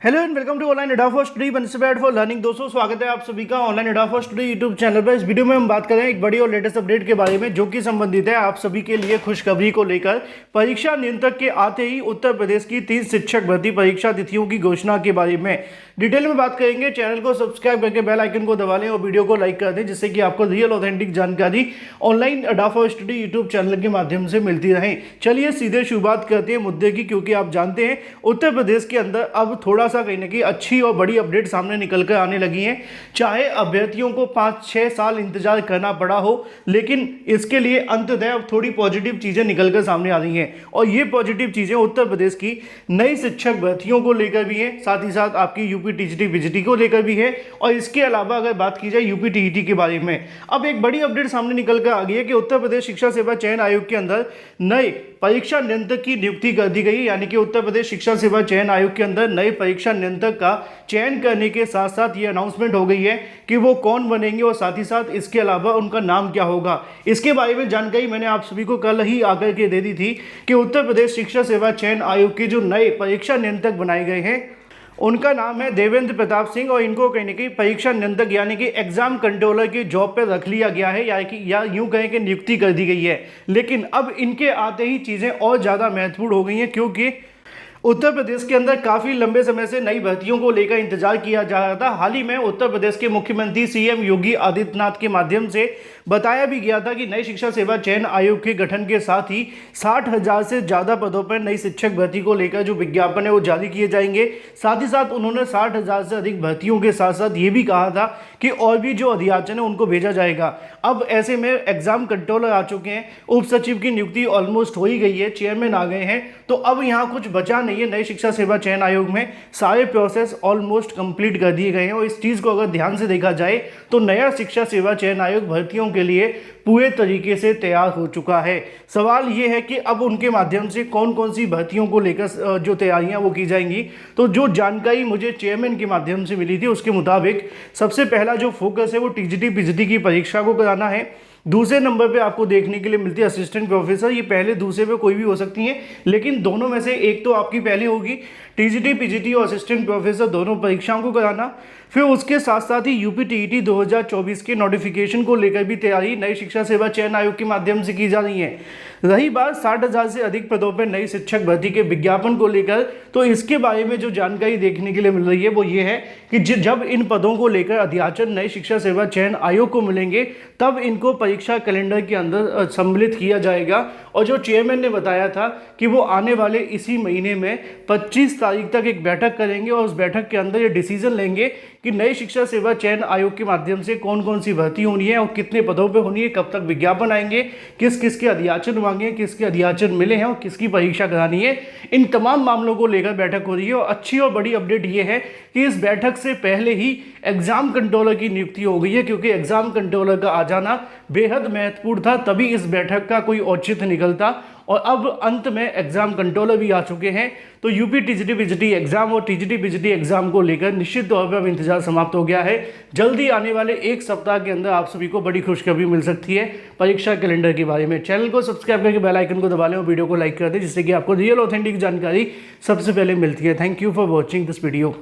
Hello and welcome to online एडा study prepared for learning. दोस्तों स्वागत है आप सभी का ऑनलाइन एडा स्टडी यूट्यूब चैनल पर। इस वीडियो में हम बात करें एक बड़ी और लेटेस्ट अपडेट के बारे में जो कि संबंधित है आप सभी के लिए खुशखबरी को लेकर। परीक्षा नियंत्रक के आते ही उत्तर प्रदेश की 3 शिक्षक भर्ती परीक्षा तिथियों की घोषणा के बारे में डिटेल में बात करेंगे। चैनल को सब्सक्राइब करके बेल आइकन को दबा लें और वीडियो को लाइक कर दें जिससे कि आपको रियल ऑथेंटिक जानकारी ऑनलाइन एडा स्टडी यूट्यूब चैनल के माध्यम से मिलती रहे। चलिए सीधे शुरुआत करते हैं मुद्दे की, क्योंकि आप जानते हैं उत्तर प्रदेश के अंदर अब थोड़ा सा कहीं ना कहीं अच्छी और बड़ी अपडेट सामने निकल कर आने लगी हैं। चाहे अभ्यर्थियों को 5-6 साल इंतजार करना पड़ा हो, लेकिन इसके लिए अंततः अब थोड़ी पॉजिटिव चीजें निकल कर सामने आ रही हैं। और ये पॉजिटिव चीजें उत्तर प्रदेश की नई शिक्षक भर्तियों को लेकर भी है, साथ ही साथ आपकी यूपी टीजीटी पीजीटी को लेकर भी है। और इसके अलावा अगर बात की जाए यूपी टीईटी के बारे में, अब एक बड़ी अपडेट सामने निकल कर आ गई है कि उत्तर प्रदेश शिक्षा सेवा चयन आयोग के अंदर नए परीक्षा नियंत्रक की नियुक्ति कर दी गई। यानी कि उत्तर प्रदेश शिक्षा सेवा चयन आयोग के अंदर नए परीक्षा नियंत्रक का चयन करने के साथ साथ ये अनाउंसमेंट हो गई है कि वो कौन बनेंगे और साथ ही साथ इसके अलावा उनका नाम क्या होगा। इसके बारे में जानकारी मैंने आप सभी को कल ही आकर के दे दी थी कि उत्तर प्रदेश शिक्षा सेवा चयन आयोग के जो नए परीक्षा नियंत्रक बनाए गए हैं उनका नाम है देवेंद्र प्रताप सिंह, और इनको कहीं ना कहीं परीक्षा नियंत्रक यानी कि एग्जाम कंट्रोलर की जॉब पर रख लिया गया है, या यूं कहें कि नियुक्ति कर दी गई है। लेकिन अब इनके आते ही चीज़ें और ज़्यादा महत्वपूर्ण हो गई हैं, क्योंकि उत्तर प्रदेश के अंदर काफ़ी लंबे समय से नई भर्तियों को लेकर इंतजार किया जा रहा था। हाल ही में उत्तर प्रदेश के मुख्यमंत्री सीएम योगी आदित्यनाथ के माध्यम से बताया भी गया था कि नई शिक्षा सेवा चयन आयोग के गठन के साथ ही 60,000 से ज़्यादा पदों पर नई शिक्षक भर्ती को लेकर जो विज्ञापन है वो जारी किए जाएंगे। साथ ही साथ उन्होंने 60,000 से अधिक भर्तियों के साथ साथ ये भी कहा था कि और भी जो अध्याचन है उनको भेजा जाएगा। अब ऐसे में एग्जाम कंट्रोलर आ चुके हैं, उप सचिव की नियुक्ति ऑलमोस्ट हो ही गई है, चेयरमैन आ गए हैं, तो अब यहाँ कुछ बचा नहीं है। नई शिक्षा सेवा चयन आयोग में सारे प्रोसेस ऑलमोस्ट कंप्लीट कर दिए गए हैं। और इस चीज़ को अगर ध्यान से देखा जाए तो नया शिक्षा सेवा चयन आयोग भर्तियों के लिए पूरे तरीके से तैयार हो चुका है। सवाल ये है कि अब उनके माध्यम से कौन कौन सी भर्तियों को लेकर जो तैयारियां वो की जाएंगी। तो जो जानकारी मुझे चेयरमैन के माध्यम से मिली थी उसके मुताबिक सबसे पहला जो फोकस है वो टीजीटी पीजीटी की परीक्षा को कराना है। दूसरे नंबर पे आपको देखने के लिए मिलती है असिस्टेंट प्रोफेसर। ये पहले दूसरे पे कोई भी हो सकती हैं, लेकिन दोनों में से एक तो आपकी पहले होगी। टीजीटी पीजीटी और असिस्टेंट प्रोफेसर दोनों परीक्षाओं को कराना। फिर उसके साथ साथ ही यूपी टीईटी 2024 के नोटिफिकेशन को लेकर भी तैयारी नई शिक्षा सेवा चयन आयोग के माध्यम से की जा रही है। रही बात 60,000 से अधिक पदों पर नई शिक्षक भर्ती के विज्ञापन को लेकर, तो इसके बारे में जो जानकारी देखने के लिए मिल रही है वो ये है कि जब इन पदों को लेकर अध्याचन नई शिक्षा सेवा चयन आयोग को मिलेंगे तब इनको परीक्षा कैलेंडर के अंदर सम्मिलित किया जाएगा। और जो चेयरमैन ने बताया था कि वो आने वाले इसी महीने में 25 तारीख तक एक बैठक करेंगे और उस बैठक के अंदर ये डिसीजन लेंगे कि नई शिक्षा सेवा चयन आयोग के माध्यम से कौन कौन सी भर्ती होनी है और कितने पदों पे होनी है, कब तक विज्ञापन आएंगे, किस किस के अध्याचन मांगे, किसके अध्याचन मिले हैं और किसकी परीक्षा करानी है। इन तमाम मामलों को लेकर बैठक हो रही है। और अच्छी और बड़ी अपडेट ये है कि इस बैठक से पहले ही एग्जाम कंट्रोलर की नियुक्ति हो गई है, क्योंकि एग्जाम कंट्रोलर का आ जाना बेहद महत्वपूर्ण था, तभी इस बैठक का कोई औचित्य निकलता। और अब अंत में एग्जाम कंट्रोलर भी आ चुके हैं। तो यूपी टीजीटी पीजीटी एग्जाम और टीजीटी पीजीटी एग्जाम को लेकर निश्चित तौर पर अब इंतजार समाप्त हो गया है। जल्दी आने वाले एक सप्ताह के अंदर आप सभी को बड़ी खुशखबरी मिल सकती है परीक्षा कैलेंडर के बारे में। चैनल को सब्सक्राइब करके बेल आइकन को दबा लें और वीडियो को लाइक कर दें जिससे कि आपको रियल ऑथेंटिक जानकारी सबसे पहले मिलती है। Thank you for watching this video.